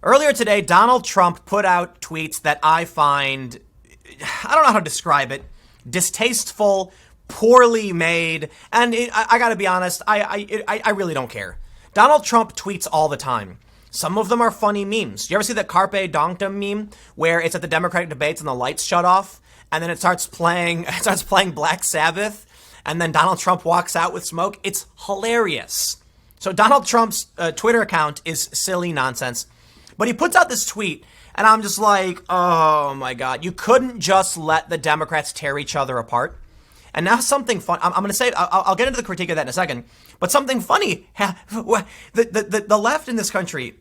Earlier today, Donald Trump put out tweets that I find, I don't know how to describe it, distasteful, poorly made, and I gotta be honest, I really don't care. Donald Trump tweets all the time. Some of them are funny memes. You ever see that Carpe Donktum meme where it's at the Democratic debates and the lights shut off, and then it starts playing Black Sabbath, and then Donald Trump walks out with smoke? It's hilarious. So Donald Trump's Twitter account is silly nonsense. But he puts out this tweet, and I'm just like, oh my God, you couldn't just let the Democrats tear each other apart. And now something fun, I'm going to say, I'll get into the critique of that in a second, but something funny, the left in this country,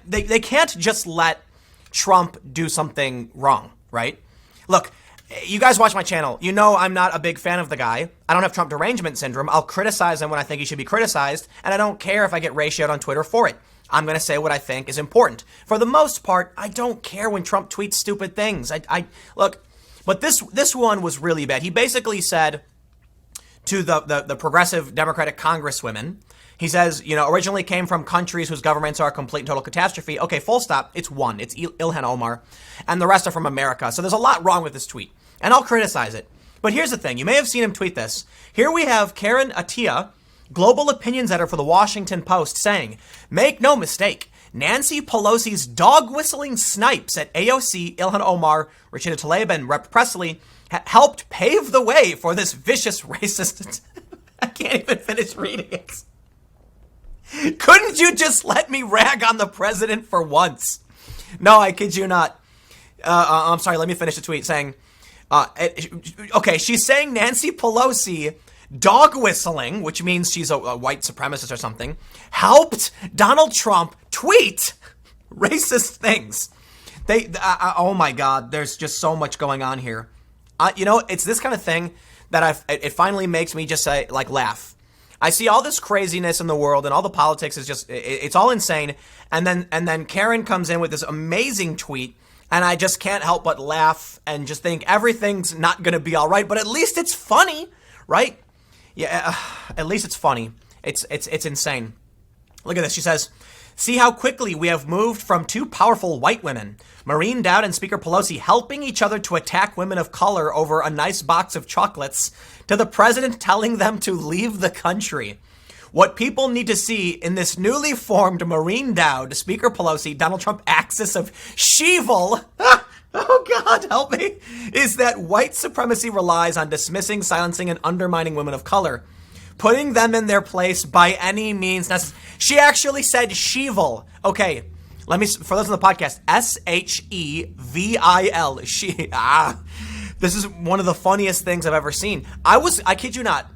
they can't just let Trump do something wrong, right? Look, you guys watch my channel. You know I'm not a big fan of the guy. I don't have Trump derangement syndrome. I'll criticize him when I think he should be criticized, and I don't care if I get ratioed on Twitter for it. I'm going to say what I think is important. For the most part, I don't care when Trump tweets stupid things. Look, but this one was really bad. He basically said to the progressive Democratic congresswomen, he says, originally came from countries whose governments are a complete and total catastrophe. Okay, full stop. It's one. It's Ilhan Omar. And the rest are from America. So there's a lot wrong with this tweet. And I'll criticize it. But here's the thing. You may have seen him tweet this. Here we have Karen Attiah, global opinions editor for the Washington Post, saying, make no mistake, Nancy Pelosi's dog-whistling snipes at AOC, Ilhan Omar, Rashida Tlaib, and Rep. Presley helped pave the way for this vicious racist... I can't even finish reading it. Couldn't you just let me rag on the president for once? No, I kid you not. I'm sorry, let me finish the tweet saying... okay, she's saying Nancy Pelosi... dog whistling, which means she's a white supremacist or something, helped Donald Trump tweet racist things. Oh my God, there's just so much going on here. It's this kind of thing that it finally makes me just say, laugh. I see all this craziness in the world and all the politics is just, it's all insane. And then Karen comes in with this amazing tweet and I just can't help but laugh and just think everything's not going to be all right, but at least it's funny, right? Yeah, at least it's funny. It's insane. Look at this. She says, see how quickly we have moved from two powerful white women, Maureen Dowd and Speaker Pelosi, helping each other to attack women of color over a nice box of chocolates, to the president telling them to leave the country. What people need to see in this newly formed Maureen Dowd, Speaker Pelosi, Donald Trump axis of sheeval, oh God, help me, is that white supremacy relies on dismissing, silencing, and undermining women of color, putting them in their place by any means necessary. She actually said sheevil. Okay, let me, for those on the podcast, S-H-E-V-I-L. This is one of the funniest things I've ever seen. I kid you not.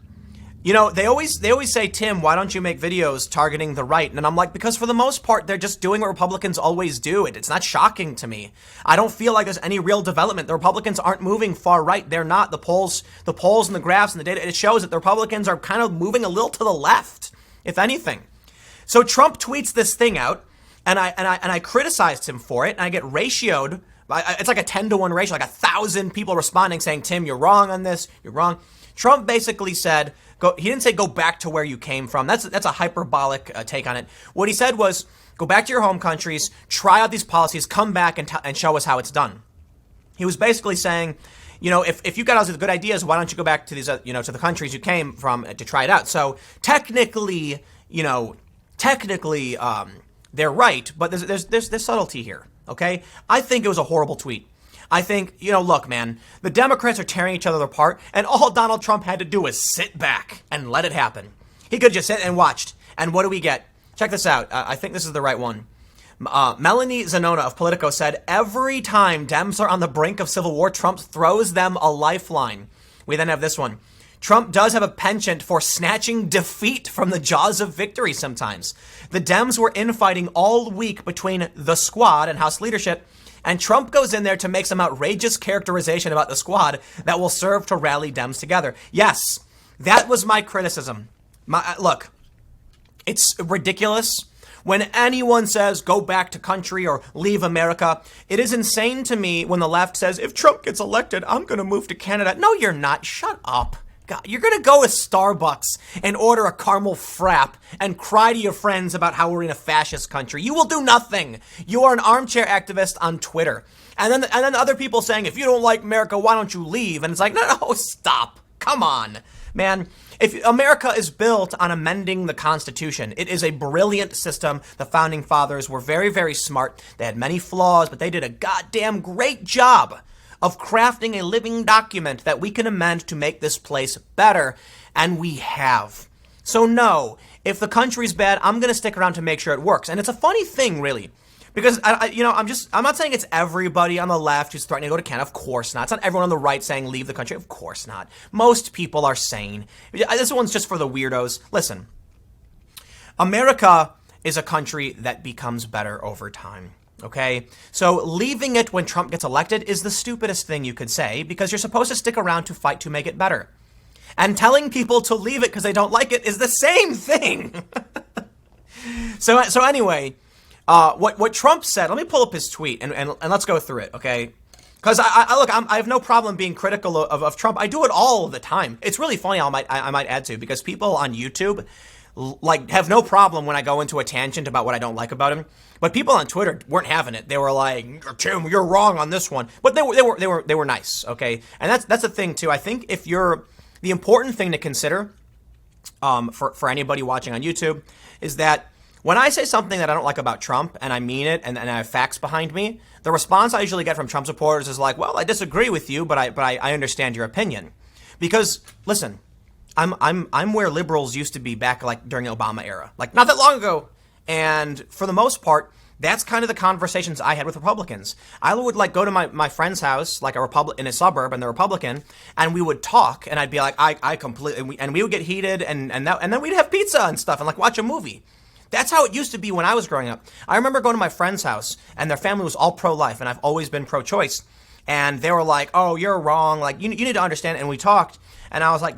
They always say, Tim, why don't you make videos targeting the right? And I'm like, because for the most part, they're just doing what Republicans always do. It's not shocking to me. I don't feel like there's any real development. The Republicans aren't moving far right. They're not. The polls and the graphs and the data, it shows that the Republicans are kind of moving a little to the left, if anything. So Trump tweets this thing out, and I criticized him for it, and I get ratioed. It's like a 10-to-1 ratio, like 1,000 people responding saying, Tim, you're wrong on this. You're wrong. Trump basically said, he didn't say go back to where you came from. That's a hyperbolic take on it. What he said was, go back to your home countries, try out these policies, come back and show us how it's done. He was basically saying, if you got all these good ideas, why don't you go back to these, to the countries you came from to try it out? So technically, they're right, but there's subtlety here. Okay, I think it was a horrible tweet. I think, look, man, the Democrats are tearing each other apart, and all Donald Trump had to do was sit back and let it happen. He could just sit and watched. And what do we get? Check this out. I think this is the right one. Melanie Zanona of Politico said, every time Dems are on the brink of civil war, Trump throws them a lifeline. We then have this one. Trump does have a penchant for snatching defeat from the jaws of victory sometimes. The Dems were infighting all week between the squad and House leadership, and Trump goes in there to make some outrageous characterization about the squad that will serve to rally Dems together. Yes, that was my criticism. Look, it's ridiculous when anyone says go back to country or leave America. It is insane to me when the left says, if Trump gets elected, I'm going to move to Canada. No, you're not. Shut up. God, you're going to go to Starbucks and order a caramel frap and cry to your friends about how we're in a fascist country. You will do nothing. You are an armchair activist on Twitter. And then other people saying, if you don't like America, why don't you leave? And it's like, no, stop. Come on, man. If America is built on amending the Constitution, it is a brilliant system. The founding fathers were very, very smart. They had many flaws, but they did a goddamn great job of crafting a living document that we can amend to make this place better. And we have. So no, if the country's bad, I'm going to stick around to make sure it works. And it's a funny thing, really. Because, I'm not saying it's everybody on the left who's threatening to go to Canada. Of course not. It's not everyone on the right saying leave the country. Of course not. Most people are sane. This one's just for the weirdos. Listen, America is a country that becomes better over time. Okay? So leaving it when Trump gets elected is the stupidest thing you could say, because you're supposed to stick around to fight to make it better. And telling people to leave it because they don't like it is the same thing. So anyway, what Trump said, let me pull up his tweet and let's go through it, okay? Because I have no problem being critical of Trump. I do it all the time. It's really funny, I might add to, because people on YouTube have no problem when I go into a tangent about what I don't like about him. But people on Twitter weren't having it. They were like, Tim, you're wrong on this one. But they were nice, okay? And that's the thing too. I think the important thing to consider for anybody watching on YouTube is that when I say something that I don't like about Trump, and I mean it, and I have facts behind me, the response I usually get from Trump supporters is like, well, I disagree with you, but I understand your opinion. Because, listen, I'm where liberals used to be back during the Obama era. Not that long ago. And for the most part, that's kind of the conversations I had with Republicans. I would go to my friend's house, in a suburb, and they're Republican, and we would talk, and I'd be like, I completely, and we would get heated, and then we'd have pizza and stuff, and watch a movie. That's how it used to be when I was growing up. I remember going to my friend's house, and their family was all pro-life, and I've always been pro-choice. And they were like, oh, you're wrong. You need to understand. And we talked, and I was like,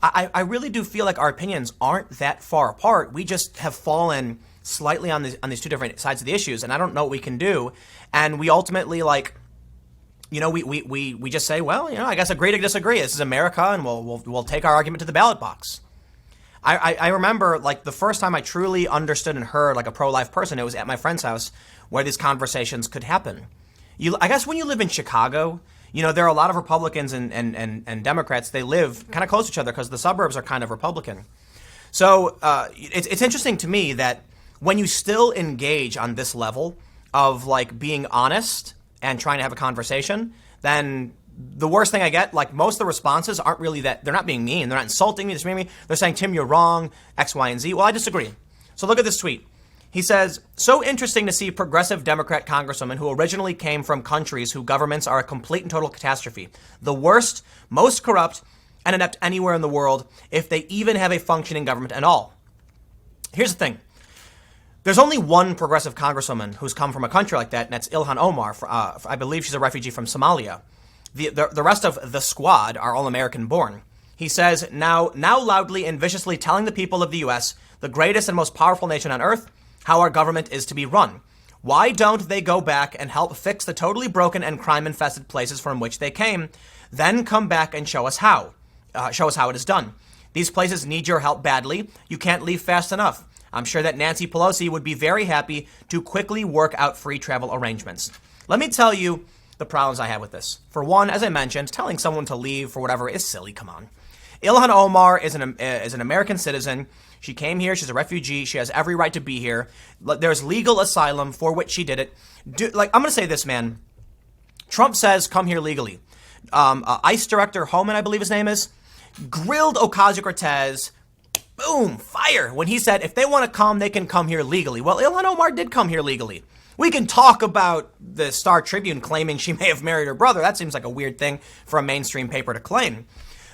I really do feel like our opinions aren't that far apart. We just have fallen slightly on these two different sides of the issues, and I don't know what we can do. And we ultimately, we just say, well, I guess agree to disagree. This is America, and we'll take our argument to the ballot box. I remember, the first time I truly understood and heard, a pro-life person, it was at my friend's house where these conversations could happen. I guess when you live in Chicago, there are a lot of Republicans and Democrats. They live kind of close to each other because the suburbs are kind of Republican. So it's interesting to me that when you still engage on this level of, being honest and trying to have a conversation, then the worst thing I get, most of the responses aren't really that. They're not being mean. They're not insulting me. They're saying, Tim, you're wrong, X, Y, and Z. Well, I disagree. So look at this tweet. He says, so interesting to see progressive Democrat congresswomen who originally came from countries whose governments are a complete and total catastrophe. The worst, most corrupt, and inept anywhere in the world, if they even have a functioning government at all. Here's the thing. There's only one progressive congresswoman who's come from a country like that, and that's Ilhan Omar. I believe she's a refugee from Somalia. The rest of the squad are all American born. He says, now loudly and viciously telling the people of the U.S., the greatest and most powerful nation on earth, how our government is to be run. Why don't they go back and help fix the totally broken and crime-infested places from which they came, then come back and show us how. Show us how it is done. These places need your help badly. You can't leave fast enough. I'm sure that Nancy Pelosi would be very happy to quickly work out free travel arrangements. Let me tell you the problems I have with this. For one, as I mentioned, telling someone to leave for whatever is silly. Come on. Ilhan Omar is an American citizen. She came here. She's a refugee. She has every right to be here. There's legal asylum for which she did it. I'm going to say this, man. Trump says, come here legally. ICE Director Homan, I believe his name is, grilled Ocasio-Cortez. Boom, fire. When he said, if they want to come, they can come here legally. Well, Ilhan Omar did come here legally. We can talk about the Star Tribune claiming she may have married her brother. That seems like a weird thing for a mainstream paper to claim.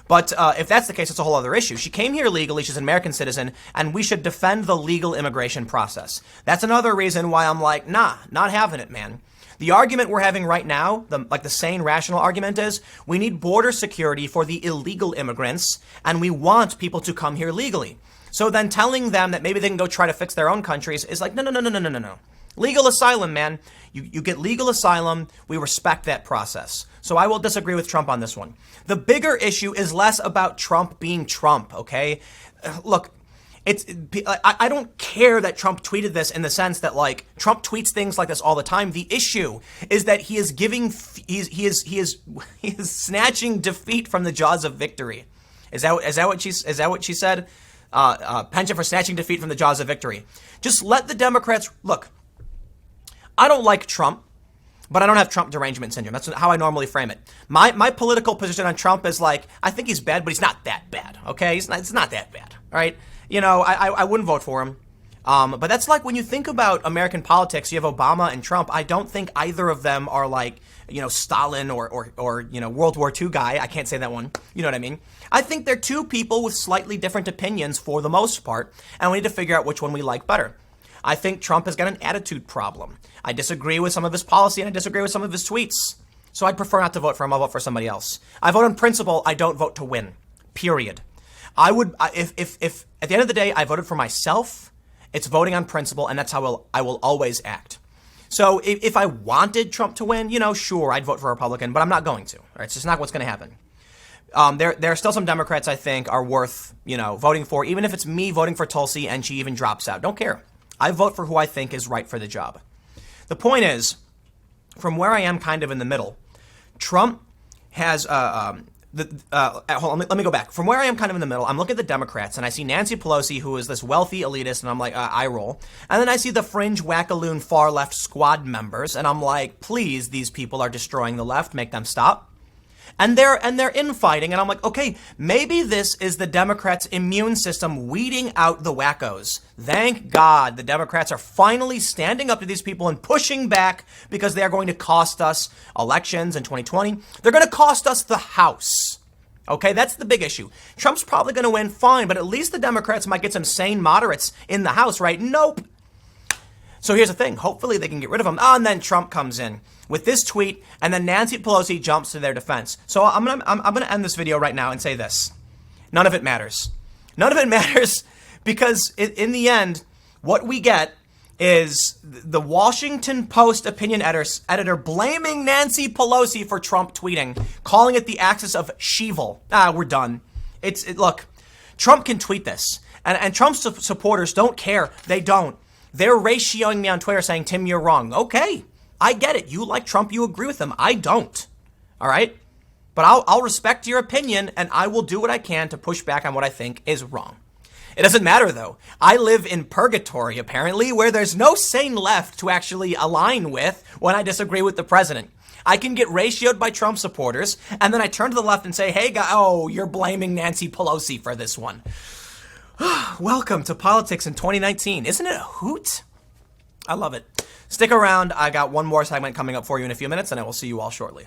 But if that's the case, it's a whole other issue. She came here legally. She's an American citizen, and we should defend the legal immigration process. That's another reason why I'm like, nah, not having it, man. The argument we're having right now, the sane, rational argument is, we need border security for the illegal immigrants, and we want people to come here legally. So then telling them that maybe they can go try to fix their own countries is like, no. Legal asylum, man. You get legal asylum. We respect that process. So I will disagree with Trump on this one. The bigger issue is less about Trump being Trump, okay? Look, I don't care that Trump tweeted this in the sense that, like, Trump tweets things like this all the time. The issue is that he is snatching defeat from the jaws of victory. Is that what she said? Penchant for snatching defeat from the jaws of victory. Just let the Democrats look. I don't like Trump, but I don't have Trump derangement syndrome. That's how I normally frame it. My political position on Trump is like, I think he's bad, but he's not that bad. Okay, it's not that bad. All right. You know, I wouldn't vote for him. But that's like when you think about American politics, you have Obama and Trump. I don't think either of them are like, you know, Stalin or you know, World War II guy. I can't say that one. You know what I mean? I think they're two people with slightly different opinions for the most part, and we need to figure out which one we like better. I think Trump has got an attitude problem. I disagree with some of his policy and I disagree with some of his tweets. So I'd prefer not to vote for him. I'll vote for somebody else. I vote on principle. I don't vote to win. Period. I would, if at the end of the day, I voted for myself, it's voting on principle, and that's how I will always act. So if I wanted Trump to win, you know, sure, I'd vote for a Republican, but I'm not going to. Right? It's just not what's going to happen. There are still some Democrats I think are worth, you know, voting for, even if it's me voting for Tulsi and she even drops out. Don't care. I vote for who I think is right for the job. The point is, from where I am kind of in the middle, Trump has hold on, let me go back. From where I am kind of in the middle, I'm looking at the Democrats and I see Nancy Pelosi, who is this wealthy elitist, and I'm like, eye roll. And then I see the fringe wackaloon far left squad members, and I'm like, please, these people are destroying the left, make them stop. And they're infighting, and I'm like, okay, maybe this is the Democrats' immune system weeding out the wackos. Thank God the Democrats are finally standing up to these people and pushing back, because they are going to cost us elections in 2020. They're going to cost us the House. Okay, that's the big issue. Trump's probably going to win, fine, but at least the Democrats might get some sane moderates in the House, right? Nope. So here's the thing. Hopefully they can get rid of him. And then Trump comes in with this tweet, and then Nancy Pelosi jumps to their defense. So I'm gonna end this video right now and say this. None of it matters. None of it matters, because in the end, what we get is the Washington Post opinion editor blaming Nancy Pelosi for Trump tweeting, calling it the axis of Sheevil. We're done. Look, Trump can tweet this, and Trump's supporters don't care. They don't. They're ratioing me on Twitter saying, Tim, you're wrong. Okay, I get it. You like Trump. You agree with him. I don't. All right? But I'll respect your opinion, and I will do what I can to push back on what I think is wrong. It doesn't matter, though. I live in purgatory, apparently, where there's no sane left to actually align with when I disagree with the president. I can get ratioed by Trump supporters, and then I turn to the left and say, hey, you're blaming Nancy Pelosi for this one. Welcome to politics in 2019. Isn't it a hoot? I love it. Stick around. I got one more segment coming up for you in a few minutes, and I will see you all shortly.